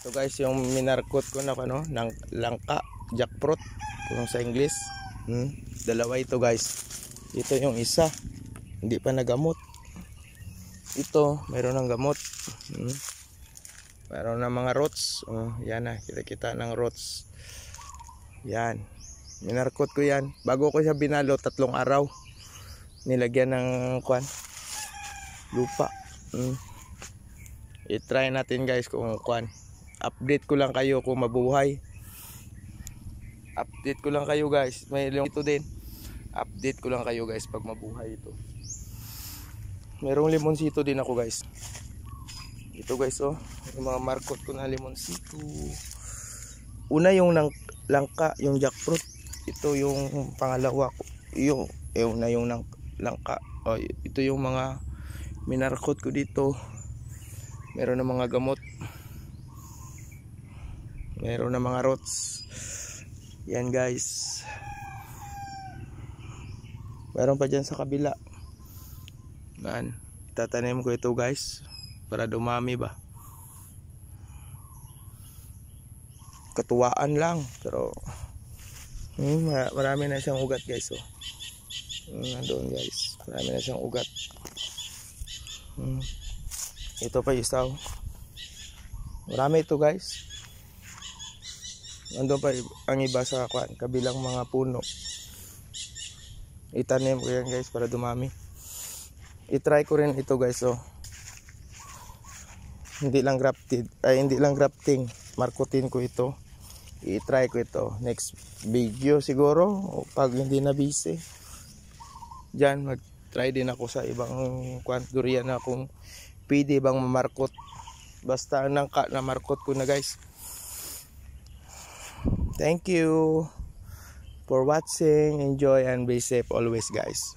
So guys, yung minarkot ko na ano, ng langka, jackfruit kung sa English. Dalawa ito guys. Ito yung isa, hindi pa nagamot. Ito, mayroon ng gamot. Mayroon ng mga roots. Yan na, kita-kita ng roots. Yan. Minarkot ko yan. Bago ko siya binalo, 3 araw. Nilagyan ng lupa. I-try natin guys kung update ko lang kayo kung mabuhay. Update ko lang kayo guys. May ito din. Update ko lang kayo guys pag mabuhay ito. Merong limonsito din ako guys. Ito guys yung mga markot ko na limonsito. Una yung langka, yung jackfruit. Ito yung pangalawa ko. Yung langka. Ito yung mga minarkot ko dito. Meron na mga gamot. Meron na mga roots. Yan guys. Meron pa dyan sa kabila. Yan. Tatanim ko ito guys. Para dumami ba. Katuwaan lang. Pero marami na siyang ugat guys. Nandoon guys. Marami na siyang ugat. Ito pa isa. Marami ito guys. Nandoon pa ang iba sa kabilang mga puno. Itanim ko yan guys para dumami. I-try ko rin ito guys. Hindi lang grafting. Markutin ko ito. I-try ko ito. Next video siguro. Pag hindi na busy. Diyan mag-try din ako sa ibang durian na kung pwede bang mamarkot. Basta nangka na markot ko na guys. Thank you for watching. Enjoy and be safe always guys.